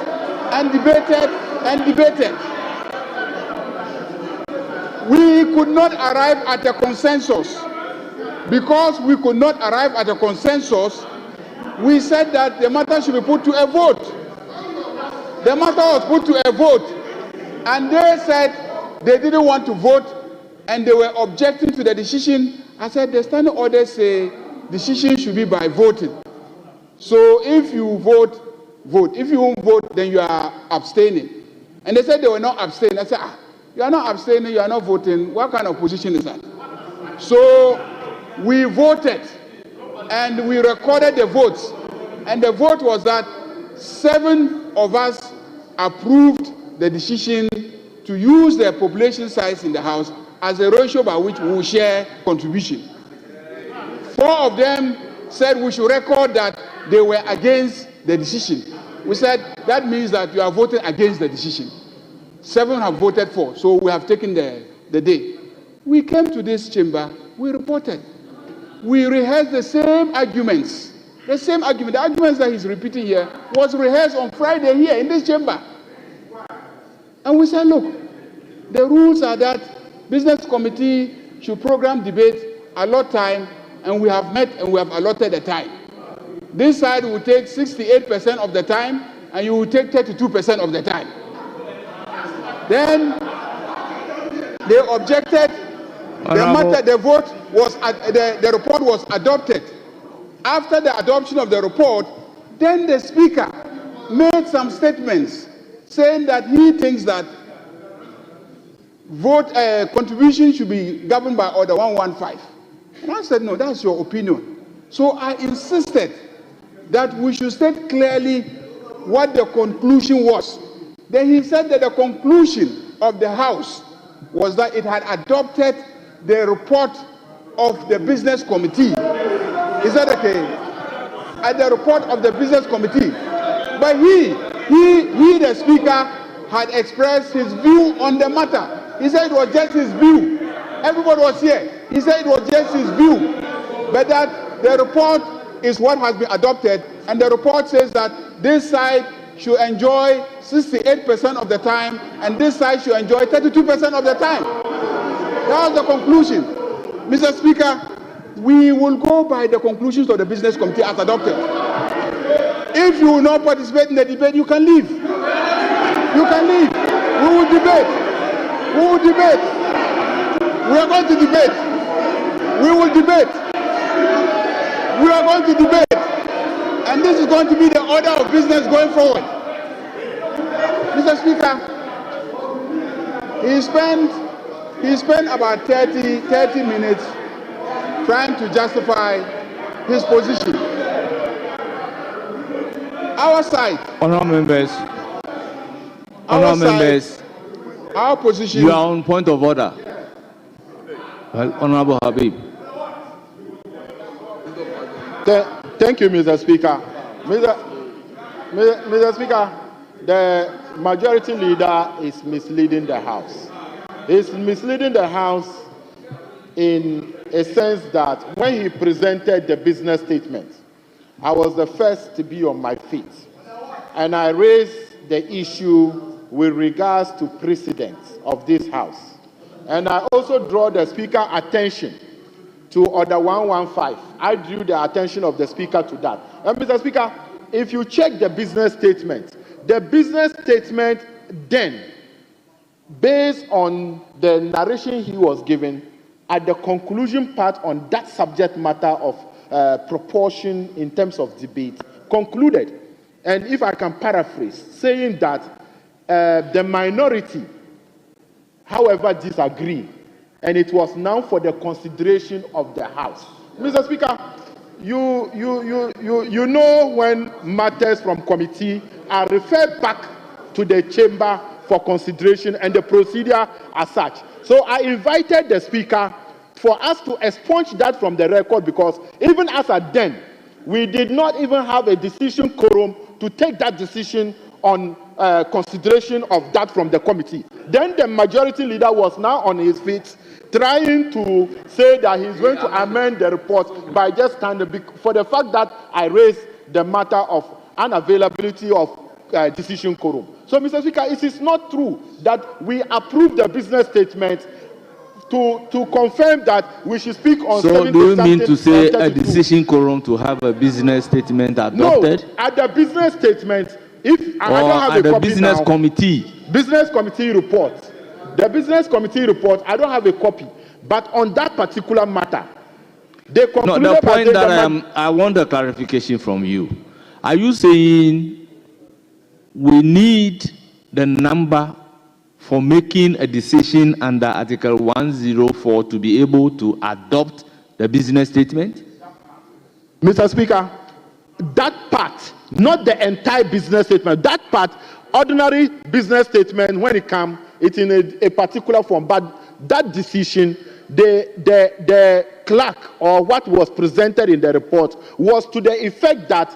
and debated and debated. We could not arrive at a consensus. Because we could not arrive at a consensus, we said that the matter should be put to a vote. The matter was put to a vote, and they said they didn't want to vote, and they were objecting to the decision. I said the standing orders say decision should be by voting. So if you vote, vote. If you won't vote, then you are abstaining. And they said they were not abstaining. I said, you are not abstaining, you are not voting. What kind of position is that? So we voted and we recorded the votes. And the vote was that 7 of us approved the decision to use the population size in the House as a ratio by which we will share contribution. 4 of them said we should record that they were against the decision. We said that means that you are voting against the decision. 7 have voted for, so we have taken the day. We came to this chamber, we reported. We rehearsed the same arguments. The same argument, the arguments that he's repeating here, was rehearsed on Friday here in this chamber. And we said, look, the rules are that business committee should program debate, allot time, and we have met and we have allotted the time. This side will take 68% of the time, and you will take 32% of the time. Then they objected. The vote was the report was adopted. After the adoption of the report, then the speaker made some statements saying that he thinks that vote contribution should be governed by Order 115. And I said, no, that's your opinion. So I insisted that we should state clearly what the conclusion was. Then he said that the conclusion of the House was that it had adopted the report of the business committee. Is that okay? at the report of the business committee. But he, the speaker, had expressed his view on the matter. He said it was just his view. Everybody was here. He said it was just his view. But that the report is what has been adopted, and the report says that this side should enjoy 68% of the time, and this side should enjoy 32% of the time. That was the conclusion. Mr. Speaker, we will go by the conclusions of the business committee as adopted. If you will not participate in the debate, you can leave. You can leave. We will debate. We will debate. We are going to debate. We will debate. We are going to debate. And this is going to be the order of business going forward. Mr. Speaker, he spent about 30 minutes trying to justify his position. Our side. Honourable members. Honourable members. Our position. You are on point of order. Well, Honourable Habib. Thank you, Mr. Speaker. Mr. Speaker, the majority leader is misleading the House. He's misleading the House in a sense that when he presented the business statement, I was the first to be on my feet. And I raised the issue with regards to precedents of this House. And I also draw the Speaker's attention to Order 115. I drew the attention of the Speaker to that. And Mr. Speaker, if you check the business statement then, based on the narration he was given, at the conclusion part on that subject matter of proportion in terms of debate, concluded, and if I can paraphrase, saying that the minority, however, disagree, and it was now for the consideration of the House. Mr. Speaker, you know when matters from committee are referred back to the chamber for consideration and the procedure as such. So I invited the Speaker for us to expunge that from the record, because even as at then, we did not even have a decision quorum to take that decision on consideration of that from the committee. Then the majority leader was now on his feet, trying to say that he's going to amend the report by just standing for the fact that I raised the matter of unavailability of decision quorum. So, Mr. Speaker, it is not true that we approve the business statement to confirm that we should speak on. So, do you mean to say a decision quorum to have a business statement adopted? No, at the business statement, if I don't have a copy, the business now, committee. Business committee report. The business committee report, I don't have a copy, but on that particular matter, they concluded. No, the point that I want a clarification from you. Are you saying we need the number for making a decision under Article 104 to be able to adopt the business statement? Mr. Speaker, that part, not the entire business statement, that part, ordinary business statement, when it comes, it's in a particular form, but that decision, the clerk or what was presented in the report was to the effect that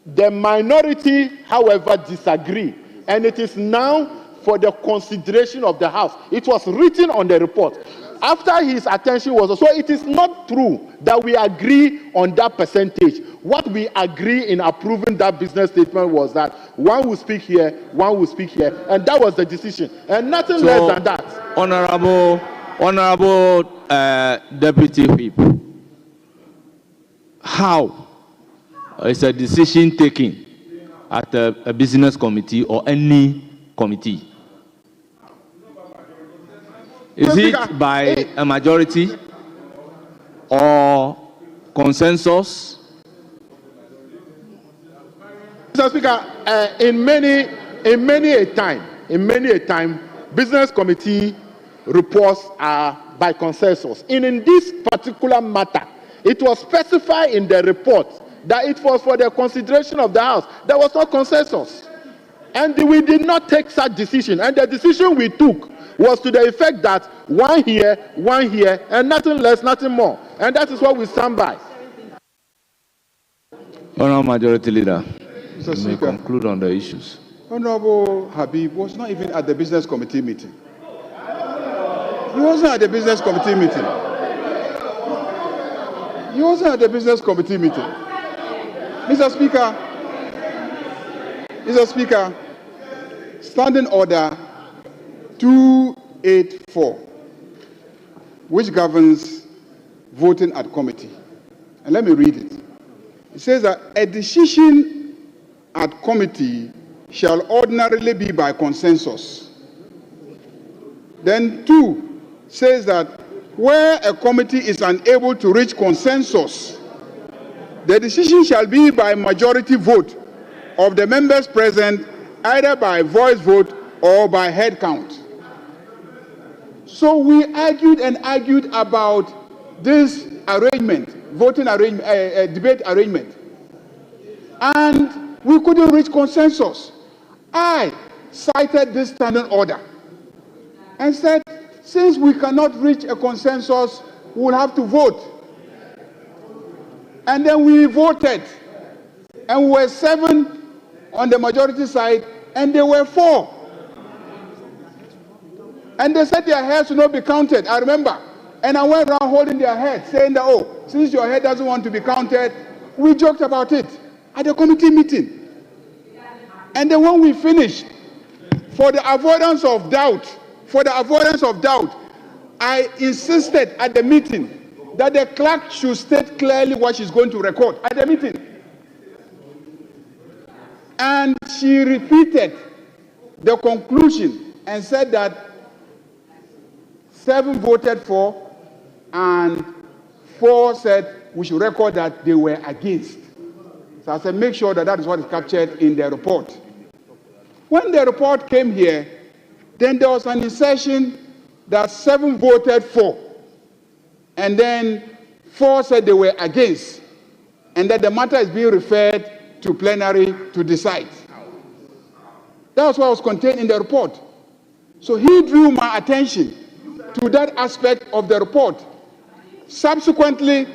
the minority, however, disagree, and it is now for the consideration of the House. It was written on the report. After his attention was, so it is not true that we agree on that percentage. What we agree in approving that business statement was that one will speak here, one will speak here, and that was the decision, and nothing less than that. Honorable Deputy Whip, how is a decision taken at a business committee or any committee? Is it by a majority or consensus? Mr. Speaker, in many a time, business committee reports are by consensus. In this particular matter, it was specified in the report that it was for the consideration of the House. There was no consensus, and we did not take such decision. And the decision we took was to the effect that one here, and nothing less, nothing more. And that is what we stand by. Honourable Majority Leader, Mr. you may Speaker, conclude on the issues. Honorable Habib was not even at the business committee meeting. He wasn't at the business committee meeting. He wasn't at the business committee meeting. Mr. Speaker, Standing Order 284, which governs voting at committee. And let me read it. It says that a decision at committee shall ordinarily be by consensus. Then 2 says that where a committee is unable to reach consensus, the decision shall be by majority vote of the members present, either by voice vote or by head count. So we argued and argued about this arrangement, voting arrangement, debate arrangement, and we couldn't reach consensus. I cited this standing order and said, since we cannot reach a consensus, we'll have to vote. And then we voted, and we were 7 on the majority side, and they were 4. And they said their heads would not be counted, I remember. And I went around holding their head, saying that, oh, since your head doesn't want to be counted, we joked about it at the committee meeting. And then when we finished, for the avoidance of doubt, I insisted at the meeting that the clerk should state clearly what she's going to record at the meeting. And she repeated the conclusion and said that 7 voted for and 4 said we should record that they were against. So I said, make sure that that is what is captured in the report. When the report came here, then there was an insertion that 7 voted for, and then 4 said they were against, and that the matter is being referred to plenary to decide. That's what was contained in the report. So he drew my attention to that aspect of the report. Subsequently,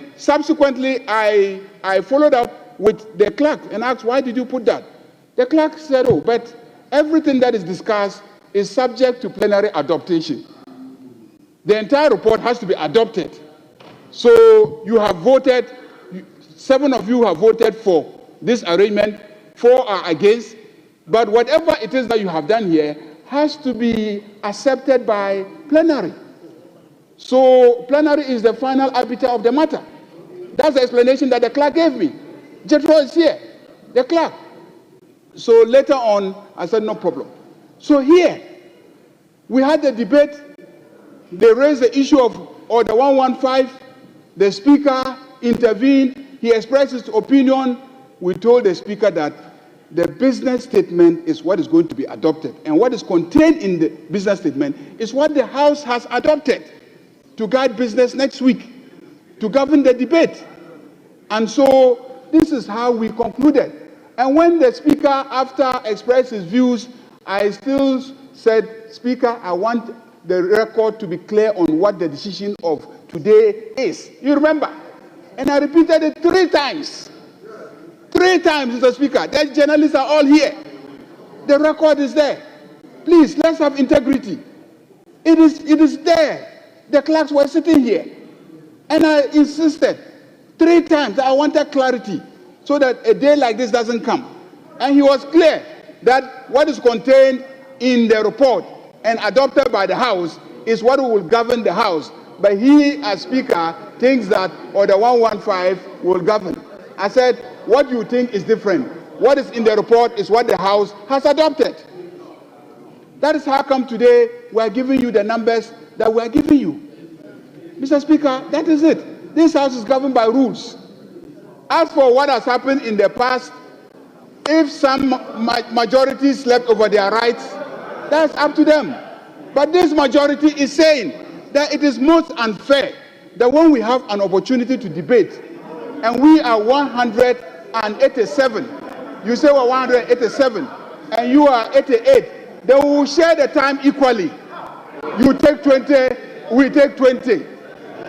I followed up with the clerk and asked, why did you put that? The clerk said, oh, but everything that is discussed is subject to plenary adoption. The entire report has to be adopted. So you have voted, 7 of you have voted for this arrangement, 4 are against, but whatever it is that you have done here has to be accepted by plenary. So plenary is the final arbiter of the matter. That's the explanation that the clerk gave me. Jethro is here, the clerk. So later on, I said, no problem. So here, we had the debate. They raised the issue of Order 115. The Speaker intervened. He expressed his opinion. We told the Speaker that the business statement is what is going to be adopted. And what is contained in the business statement is what the House has adopted to guide business next week, to govern the debate. And so this is how we concluded. And when the Speaker, after expressed his views, I still said, Speaker, I want the record to be clear on what the decision of today is. You remember? And I repeated it 3 times. 3 times, Mr. Speaker. The journalists are all here. The record is there. Please, let's have integrity. It is there. The clerks were sitting here. And I insisted 3 times that I wanted clarity so that a day like this doesn't come. And he was clear that what is contained in the report and adopted by the House is what will govern the House. But he, as Speaker, thinks that Order 115 will govern. I said, what you think is different. What is in the report is what the House has adopted. That is how come today we are giving you the numbers that we are giving you. Mr. Speaker, that is it. This House is governed by rules. As for what has happened in the past, if some majority slept over their rights, that's up to them. But this majority is saying that it is most unfair that when we have an opportunity to debate, and we are 187, you say we're 187, and you are 88, then we will share the time equally. You take 20, we take 20.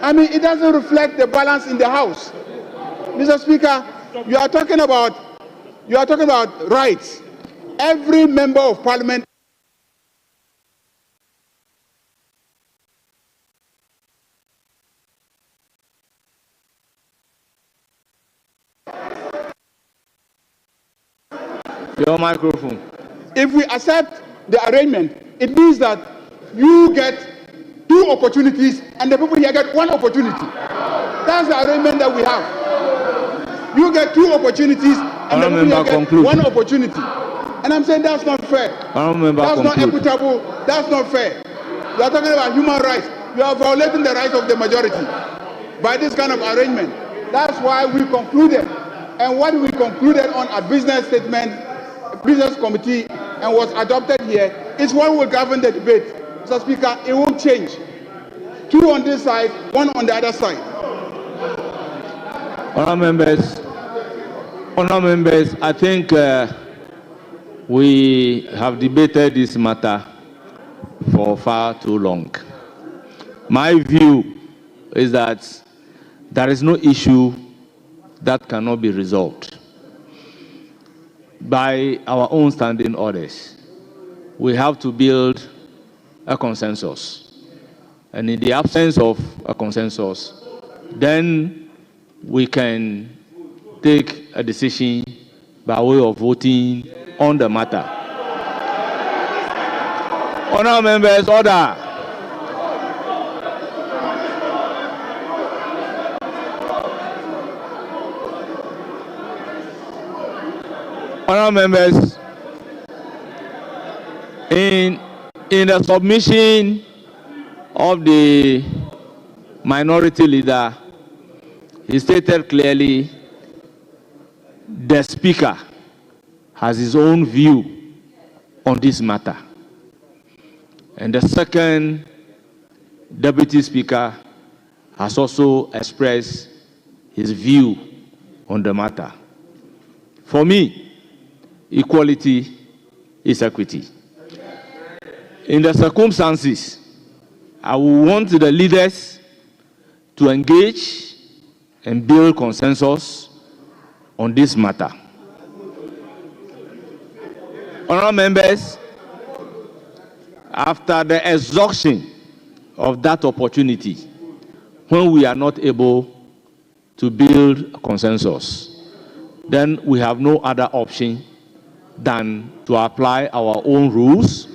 I mean, it doesn't reflect the balance in the House. Mr. Speaker, You are talking about rights. Every member of parliament Your microphone. If we accept the arrangement, it means that you get 2 opportunities and the people here get 1 opportunity. That's the arrangement that we have. You get 2 opportunities and the people here get 1 opportunity. And I'm saying that's not fair. That's not equitable. That's not fair. You are talking about human rights. You are violating the rights of the majority by this kind of arrangement. That's why we concluded. And what we concluded on a business statement, business committee, and was adopted here is what will govern the debate. Mr. Speaker, it won't change. 2 on this side, 1 on the other side. Honourable members, I think we have debated this matter for far too long. My view is that there is no issue that cannot be resolved by our own standing orders. We have to build a consensus. And in the absence of a consensus, then we can take a decision by way of voting on the matter. Honourable members, order. Honourable members, in the submission of the minority leader, he stated clearly the speaker has his own view on this matter. And the second deputy speaker has also expressed his view on the matter. For me, equality is equity. In the circumstances, I will want the leaders to engage and build consensus on this matter. Honourable members, after the exhaustion of that opportunity, when we are not able to build a consensus, then we have no other option than to apply our own rules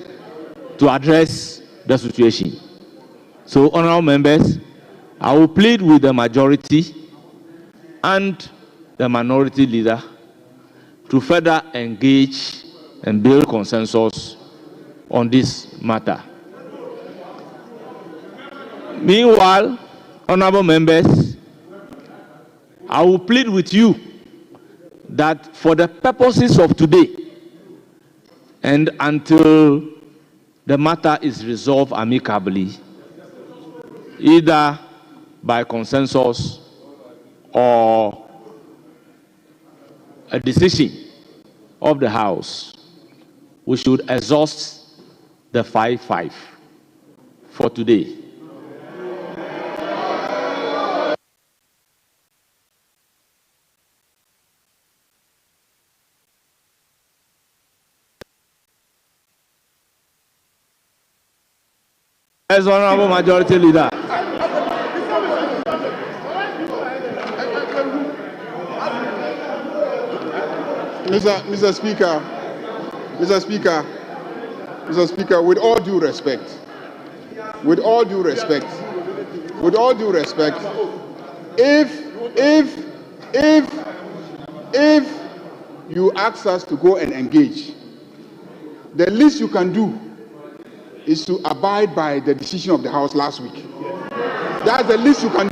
to address the situation. So, honourable members, I will plead with the majority and the minority leader to further engage and build consensus on this matter. Meanwhile, honourable members, I will plead with you that for the purposes of today and until the matter is resolved amicably, either by consensus or a decision of the House, we should exhaust the 5-5 for today. As Honourable Majority Leader. Mr. Speaker, with all due respect, if you ask us to go and engage, the least you can do is to abide by the decision of the House last week. That's the least you can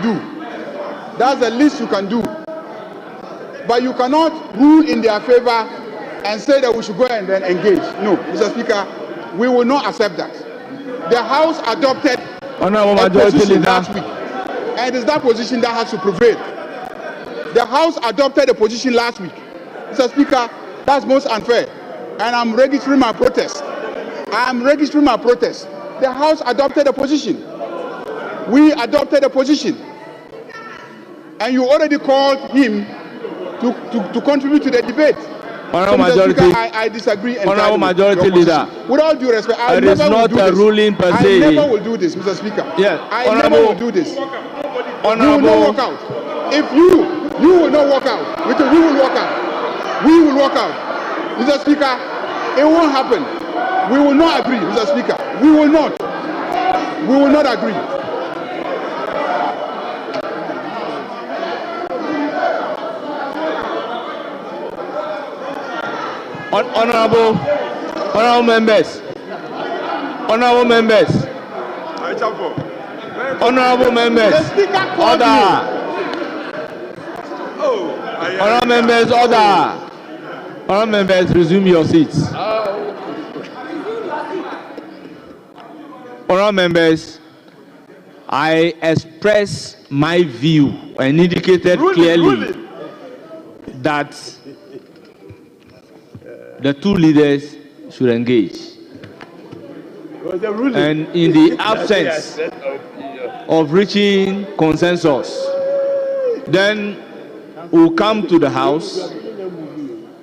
do. But you cannot rule in their favor and say that we should go and then engage. No, Mr. Speaker, we will not accept that. The House adopted a position last week, and it is that position that has to prevail. The House adopted a position last week. Mr. Speaker, that's most unfair, and I'm registering my protest. The House adopted a position. We adopted a position. And you already called him to contribute to the debate. Honorable So, Majority, Speaker, I disagree entirely. Honorable Majority Leader, with all due respect, I it never is not will do a this. ruling per se. I never will do this, Mr. Speaker. Yes, I never will do this. Honorable, We will not walk out. If you will not walk out, we will walk out. We will walk out. Mr. Speaker, it won't happen. We will not agree, Mr. Speaker. We will not. We will not agree. Honorable members, honorable members, order. Honorable members, order. Honorable members, resume your seats. Honorable members, I express my view and indicated clearly that the two leaders should engage. And in the absence of reaching consensus, then we'll come to the House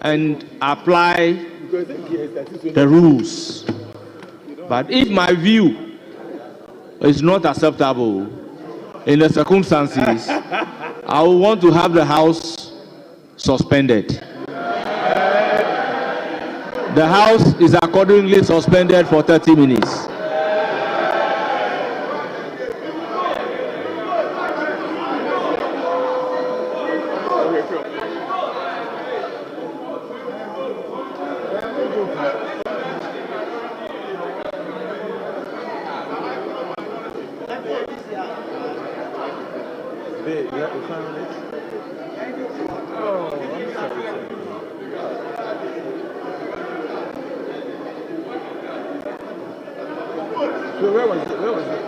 and apply the rules. But if my view is not acceptable in the circumstances, I will want to have the House suspended. The House is accordingly suspended for 30 minutes. So where was it? Where was it?